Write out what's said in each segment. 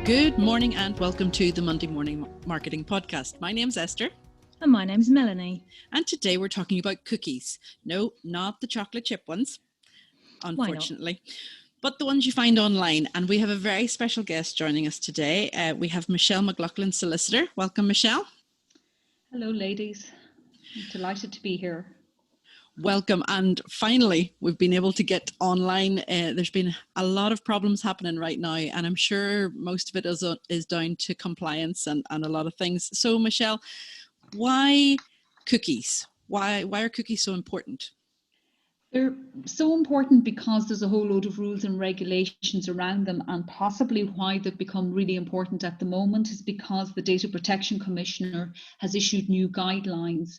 Good morning and welcome to the Monday Morning Marketing Podcast. My name's Esther. And my name's Melanie. And today we're talking about cookies. No, not the chocolate chip ones, unfortunately, but the ones you find online. And we have a very special guest joining us today. We have Michelle McLoughlin, Solicitor. Welcome, Michelle. Hello, ladies. I'm delighted to be here. Welcome. And finally, we've been able to get online. There's been a lot of problems happening right now, and I'm sure most of it is down to compliance and a lot of things. So, Michelle, why cookies? Why are cookies so important? They're so important because there's a whole load of rules and regulations around them, and possibly why they've become really important at the moment is because the Data Protection Commissioner has issued new guidelines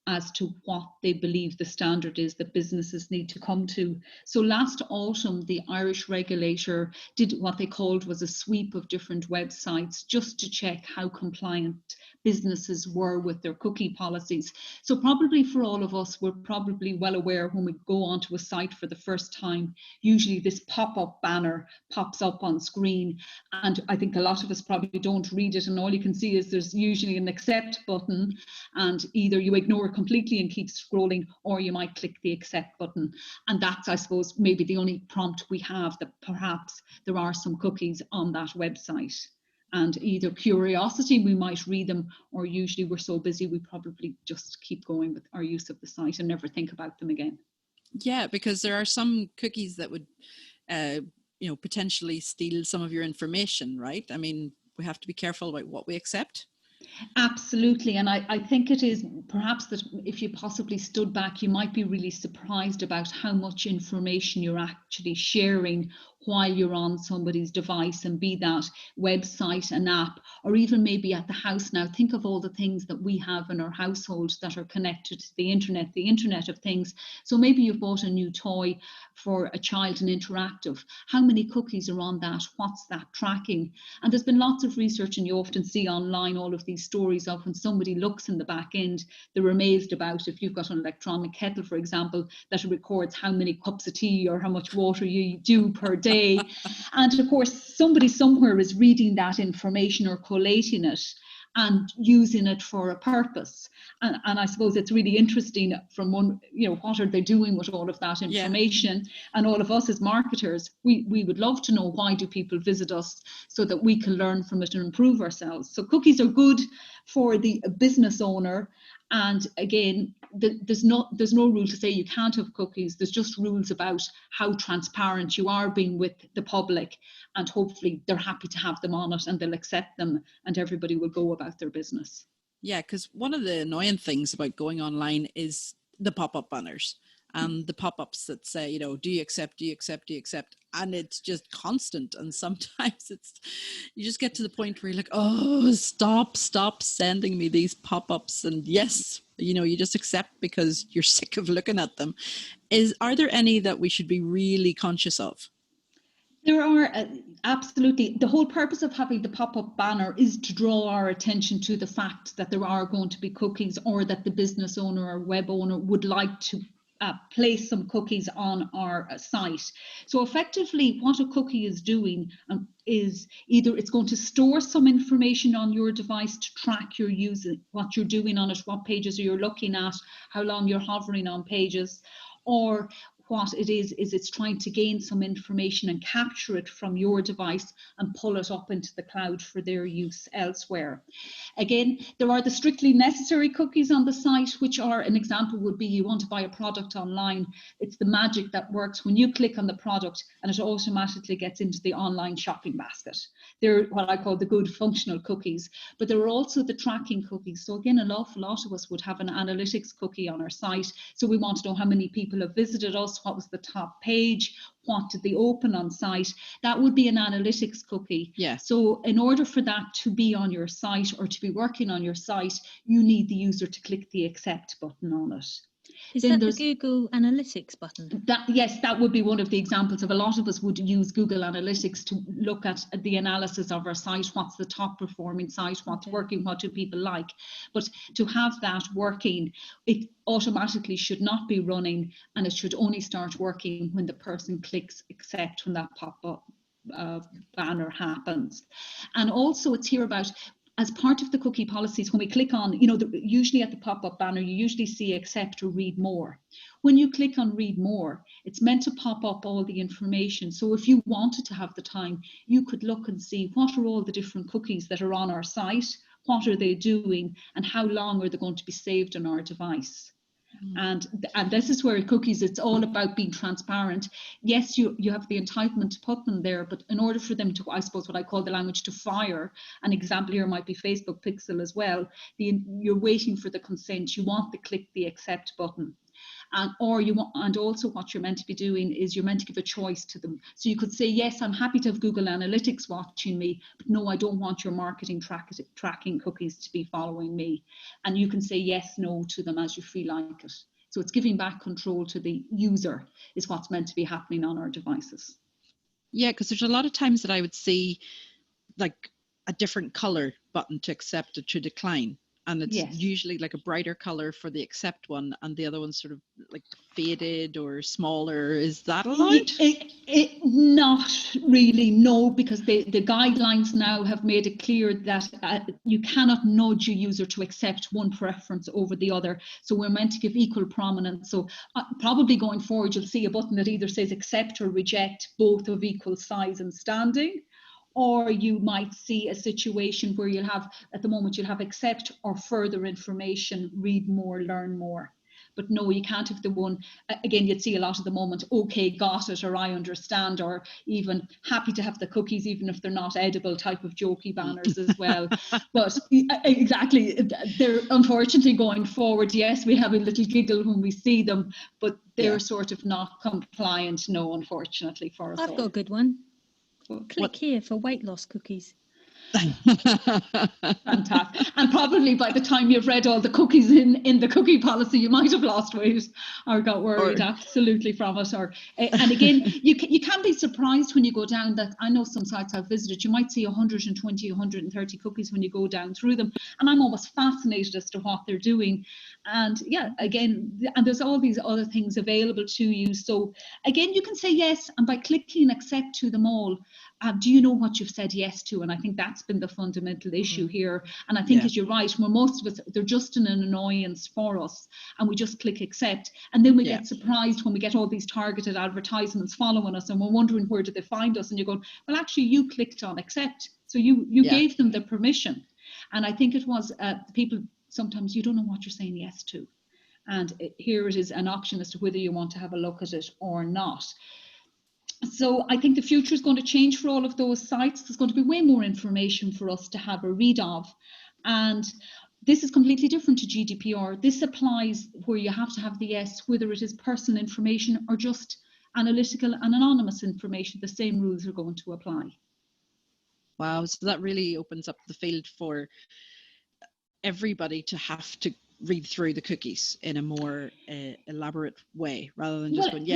as to what they believe the standard is that businesses need to come to. So last autumn, the Irish regulator did what they called was a sweep of different websites just to check how compliant businesses were with their cookie policies. So probably for all of us, we're probably well aware when we go onto a site for the first time, usually this pop-up banner pops up on screen. And I think a lot of us probably don't read it, and all you can see is there's usually an accept button, and either you ignore it completely and keep scrolling, or you might click the accept button. And that's, I suppose, maybe the only prompt we have that perhaps there are some cookies on that website. And either curiosity, we might read them, or usually we're so busy we probably just keep going with our use of the site and never think about them again. Yeah, because there are some cookies that would, potentially steal some of your information, right? I mean, we have to be careful about what we accept. Absolutely. And I think it is perhaps that if you possibly stood back, you might be really surprised about how much information you're actually sharing while you're on somebody's device, and be that website, an app, or even maybe at the house now. Think of all the things that we have in our household that are connected to the Internet of Things. So maybe you've bought a new toy for a child, an interactive. How many cookies are on that? What's that tracking? And there's been lots of research, and you often see online all of these stories of when somebody looks in the back end, they're amazed about, if you've got an electronic kettle, for example, that it records how many cups of tea or how much water you do per day. And of course, somebody somewhere is reading that information or collating it and using it for a purpose. And I suppose it's really interesting from one, what are they doing with all of that information? Yeah. And all of us as marketers, we would love to know, why do people visit us, so that we can learn from it and improve ourselves. So cookies are good for the business owner. And again, there's no rule to say you can't have cookies. There's just rules about how transparent you are being with the public, and hopefully they're happy to have them on it and they'll accept them, and everybody will go about their business. Yeah, because one of the annoying things about going online is the pop-up banners and the pop-ups that say, do you accept, do you accept, do you accept? And it's just constant. And sometimes you just get to the point where you're like, oh, stop sending me these pop-ups. And yes, you just accept because you're sick of looking at them. Are there any that we should be really conscious of? There are, absolutely. The whole purpose of having the pop-up banner is to draw our attention to the fact that there are going to be cookies, or that the business owner or web owner would like to place some cookies on our site. So effectively, what a cookie is doing is either it's going to store some information on your device to track your using, what you're doing on it, what pages you're looking at, how long you're hovering on pages, or what it is it's trying to gain some information and capture it from your device and pull it up into the cloud for their use elsewhere. Again, there are the strictly necessary cookies on the site, which are, an example would be, you want to buy a product online. It's the magic that works when you click on the product and it automatically gets into the online shopping basket. They're what I call the good functional cookies, but there are also the tracking cookies. So again, an awful lot of us would have an analytics cookie on our site. So we want to know how many people have visited us, what was the top page, what did they open on site. That would be an analytics cookie. Yeah. So in order for that to be on your site or to be working on your site, you need the user to click the accept button on it. Is Then that the there's Google Analytics button? yes, that would be one of the examples of a lot of us would use Google Analytics to look at the analysis of our site. What's the top performing site? What's working? What do people like? But to have that working, it automatically should not be running, and it should only start working when the person clicks accept, when that pop-up banner happens. And also it's here about, as part of the cookie policies, when we click on, usually at the pop-up banner, you usually see accept or read more. When you click on read more, it's meant to pop up all the information. So if you wanted to have the time, you could look and see what are all the different cookies that are on our site, what are they doing, and how long are they going to be saved on our device. And this is where cookies, it's all about being transparent. Yes, you have the entitlement to put them there, but in order for them to, I suppose what I call the language, to fire, an example here might be Facebook Pixel as well, you're waiting for the consent. You want to click the accept button. And also what you're meant to be doing is you're meant to give a choice to them. So you could say, yes, I'm happy to have Google Analytics watching me, but no, I don't want your marketing tracking cookies to be following me. And you can say yes, no to them as you feel like it. So it's giving back control to the user is what's meant to be happening on our devices. Yeah, because there's a lot of times that I would see like a different color button to accept or to decline. And it's usually like a brighter color for the accept one, and the other one's sort of like faded or smaller. Is that allowed? Not really, no, because the guidelines now have made it clear that you cannot nudge a user to accept one preference over the other. So we're meant to give equal prominence. So probably going forward, you'll see a button that either says accept or reject, both of equal size and standing. Or you might see a situation where you'll have, at the moment, you'll have accept or further information, read more, learn more. But no, you can't have the one, again, you'd see a lot at the moment, okay, got it, or I understand, or even happy to have the cookies, even if they're not edible type of jokey banners as well. But exactly, they're unfortunately going forward, yes, we have a little giggle when we see them, but they're sort of not compliant, no, unfortunately for us all. I've got a good one. Click here for weight loss cookies. Fantastic. And probably by the time you've read all the cookies in the cookie policy, you might have lost weight or got worried absolutely from it. And again, you can be surprised when you go down that. I know some sites I've visited, you might see 120, 130 cookies when you go down through them. And I'm almost fascinated as to what they're doing. And yeah, again, and there's all these other things available to you. So again, you can say yes, and by clicking accept to them all, do you know what you've said yes to? And I think that's been the fundamental issue here. And I think, as you're right, where most of us, they're just an annoyance for us, and we just click accept. And then we get surprised when we get all these targeted advertisements following us, and we're wondering where did they find us? And you're going, well, actually, you clicked on accept. So you gave them the permission. And I think it was people, sometimes you don't know what you're saying yes to. And here it is an option as to whether you want to have a look at it or not. So I think the future is going to change for all of those sites. There's going to be way more information for us to have a read of. And this is completely different to GDPR. This applies where you have to have the yes, whether it is personal information or just analytical and anonymous information. The same rules are going to apply. Wow, so that really opens up the field for everybody to have to read through the cookies in a more elaborate way, rather than just going,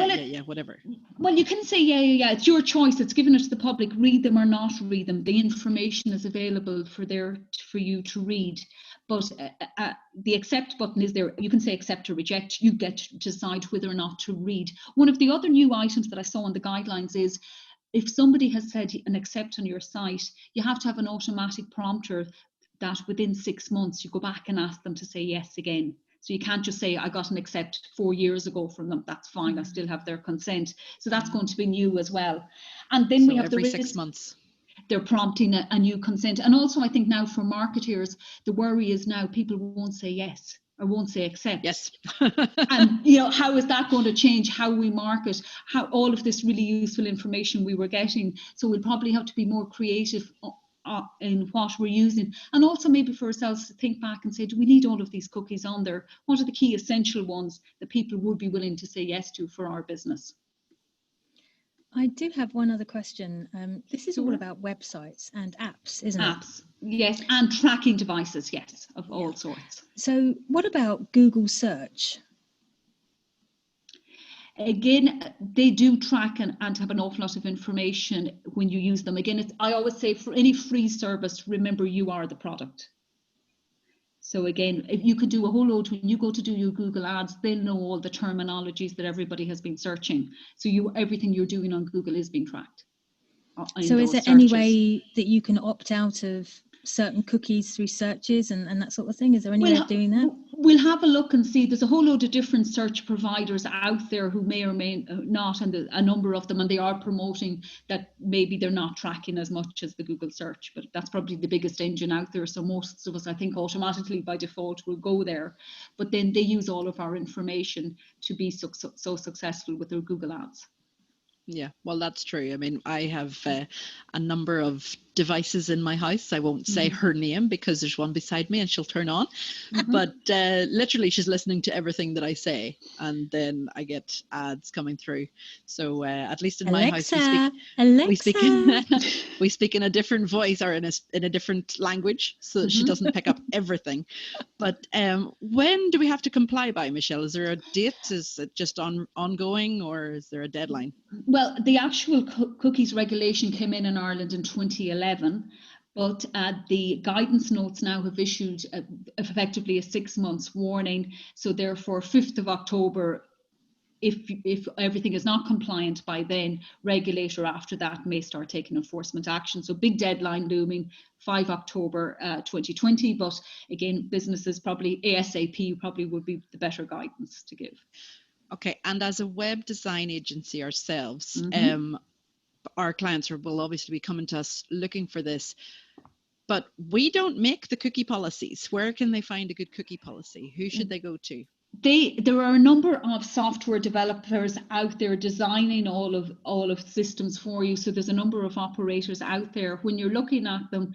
whatever. Well, you can say, yeah, it's your choice. It's given it to the public. Read them or not read them. The information is available for you to read. But the accept button is there. You can say accept or reject. You get to decide whether or not to read. One of the other new items that I saw in the guidelines is, if somebody has said an accept on your site, you have to have an automatic prompter that within 6 months you go back and ask them to say yes again. So you can't just say, I got an accept 4 years ago from them. That's fine. I still have their consent. So that's going to be new as well. And then we have every 6 months. They're prompting a new consent. And also I think now for marketers, the worry is now people won't say yes or won't say accept. Yes. And how is that going to change how we market, how all of this really useful information we were getting? So we'll probably have to be more creative in what we're using, and also maybe for ourselves to think back and say, do we need all of these cookies on there? What are the key essential ones that people would be willing to say yes to for our business? I do have one other question. This is all about websites and apps, isn't it? Apps, yes, and tracking devices, yes, of all sorts. So what about Google search? Again, they do track and have an awful lot of information when you use them. Again, I always say for any free service, remember you are the product. So again, if you can do a whole load, when you go to do your Google ads, they'll know all the terminologies that everybody has been searching. So everything you're doing on Google is being tracked. So is there any way that you can opt out of certain cookies through searches and that sort of thing? Is there any way of doing that? We'll have a look and see. There's a whole load of different search providers out there who may or may not, and a number of them, and they are promoting that maybe they're not tracking as much as the Google search, but that's probably the biggest engine out there. So most of us, I think, automatically by default will go there. But then they use all of our information to be so successful with their Google ads. Yeah, well, that's true. I mean, I have a number of devices in my house. I won't say her name because there's one beside me and she'll turn on. But literally, she's listening to everything that I say, and then I get ads coming through. So at least in my house, we speak in a different voice or in a different language, so that she doesn't pick up everything. But when do we have to comply by, Michelle? Is there a date? Is it just ongoing, or is there a deadline? Well, the actual cookies regulation came in Ireland in 2011, but the guidance notes now have issued effectively a 6 months warning. So therefore, 5th of October, if everything is not compliant by then, regulator after that may start taking enforcement action. So big deadline looming, 5 October 2020. But again, businesses probably ASAP probably would be the better guidance to give. Okay, and as a web design agency ourselves, our clients will obviously be coming to us looking for this, but we don't make the cookie policies. Where can they find a good cookie policy? Who should they go to? There are a number of software developers out there designing all of systems for you. So there's a number of operators out there. When you're looking at them,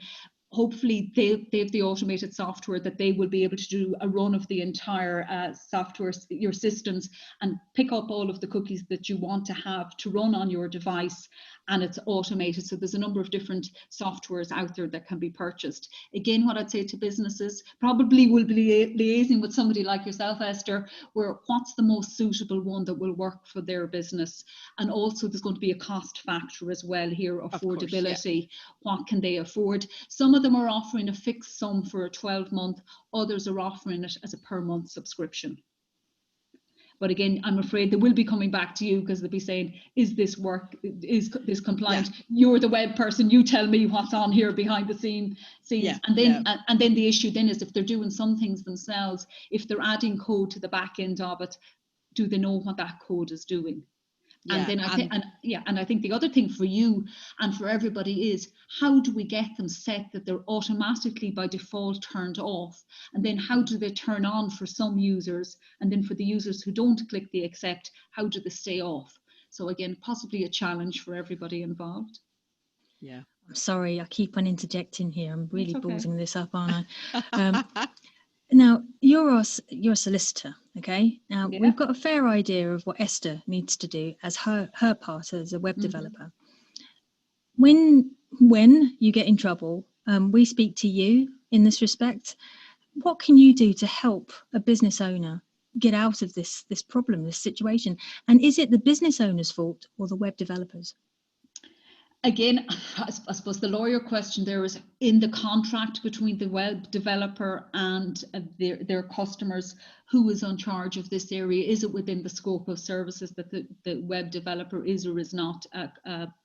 hopefully they have the automated software that they will be able to do a run of the entire software, your systems, and pick up all of the cookies that you want to have to run on your device, and it's automated. So there's a number of different softwares out there that can be purchased. Again, what I'd say to businesses, probably will be liaising with somebody like yourself, Esther, where what's the most suitable one that will work for their business. And also there's going to be a cost factor as well here, affordability. Course, yeah. What can they afford? Some of them are offering a fixed sum for a 12-month, others are offering it as a per month subscription. But again, I'm afraid they will be coming back to you because they'll be saying, is this work, is this compliant? Yeah. You're the web person, you tell me what's on here behind the scenes. Yeah. And then the issue then is if they're doing some things themselves, if they're adding code to the back end of it, do they know what that code is doing? Yeah, and then I think the other thing for you and for everybody is, how do we get them set that they're automatically by default turned off, and then how do they turn on for some users, and then for the users who don't click the accept, how do they stay off? So again, possibly a challenge for everybody involved. Yeah, I'm sorry, I keep on interjecting here. I'm really ballsing this up, aren't I? Now, you're a solicitor, okay? Now, we've got a fair idea of what Esther needs to do as her part as a web developer. When you get in trouble, we speak to you in this respect. What can you do to help a business owner get out of this problem, this situation? And is it the business owner's fault or the web developers? Again, I suppose the lawyer question there is, in the contract between the web developer and their customers, who is in charge of this area? Is it within the scope of services that the web developer is or is not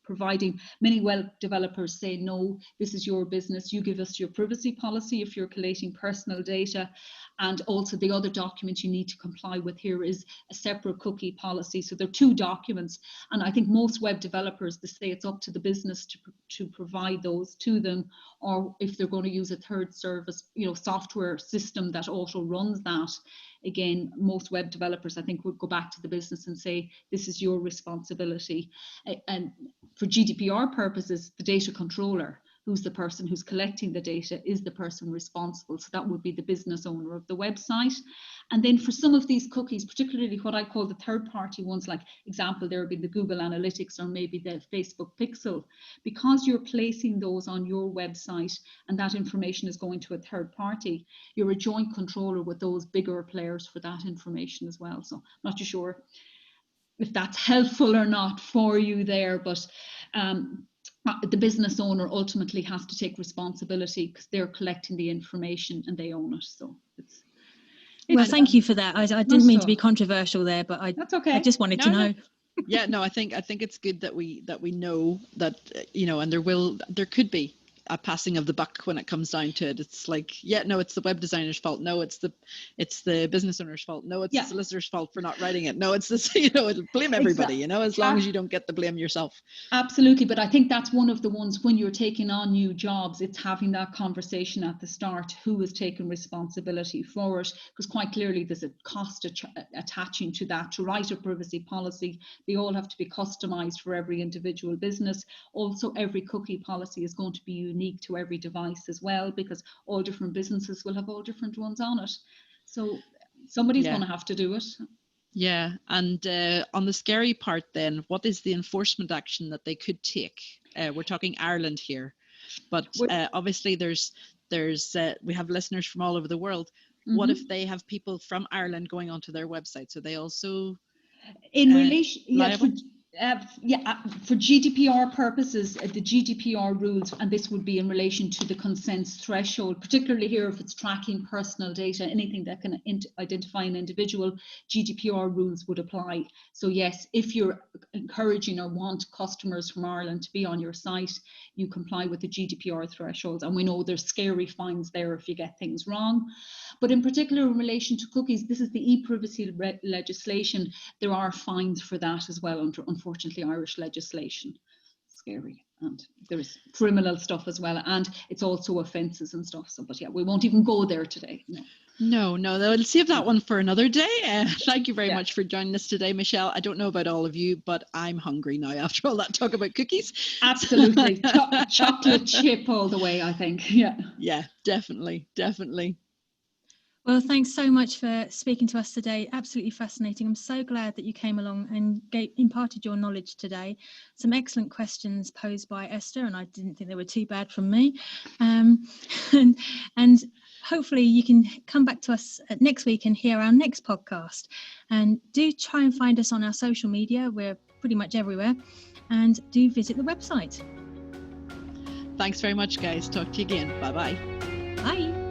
providing? Many web developers say, no, this is your business. You give us your privacy policy if you're collating personal data. And also the other document you need to comply with here is a separate cookie policy. So there are two documents. And I think most web developers, they say it's up to the business to provide those to them, or if they're going to use a third service, software system that auto runs that. Again, most web developers, I think, would go back to the business and say, this is your responsibility. And for GDPR purposes, the data controller, who's the person who's collecting the data, is the person responsible. So that would be the business owner of the website. And then for some of these cookies, particularly what I call the third-party ones, like example, there would be the Google Analytics or maybe the Facebook Pixel, because you're placing those on your website and that information is going to a third party, you're a joint controller with those bigger players for that information as well. So I'm not too sure if that's helpful or not for you there, but the business owner ultimately has to take responsibility because they're collecting the information and they own it. So it's well, thank you for that. I didn't mean to be controversial there, but that's okay. I just wanted to know. No. Yeah, no, I think it's good that we know that, and there could be a passing of the buck when it comes down to it. It's like, no, it's the web designer's fault. No, it's the business owner's fault. No, it's the solicitor's fault for not writing it. No, it's this, blame everybody, as long as you don't get the blame yourself. Absolutely. But I think that's one of the ones when you're taking on new jobs, it's having that conversation at the start, who is taking responsibility for it? Because quite clearly there's a cost attaching to that. To write a privacy policy, they all have to be customized for every individual business. Also, every cookie policy is going to be unique to every device as well, because all different businesses will have all different ones on it. So somebody's going to have to do it. Yeah. And on the scary part then, what is the enforcement action that they could take? We're talking Ireland here, but obviously we have listeners from all over the world. Mm-hmm. What if they have people from Ireland going onto their website? So they also in relation, for GDPR purposes, the GDPR rules, and this would be in relation to the consent threshold, particularly here if it's tracking personal data, anything that can identify an individual, GDPR rules would apply. So yes, if you're encouraging or want customers from Ireland to be on your site, you comply with the GDPR thresholds. And we know there's scary fines there if you get things wrong. But in particular, in relation to cookies, this is the e-privacy legislation. There are fines for that as well under, unfortunately, Irish legislation. Scary. And there's criminal stuff as well. And it's also offences and stuff. So, but yeah, we won't even go there today. No, we'll save that one for another day. Thank you very much for joining us today, Michelle. I don't know about all of you, but I'm hungry now after all that talk about cookies. Absolutely. Chocolate chip all the way, I think. Yeah, definitely. Well, thanks so much for speaking to us today. Absolutely fascinating. I'm so glad that you came along and imparted your knowledge today. Some excellent questions posed by Esther, and I didn't think they were too bad from me. And hopefully you can come back to us next week and hear our next podcast. And do try and find us on our social media. We're pretty much everywhere. And do visit the website. Thanks very much, guys. Talk to you again. Bye-bye. Bye.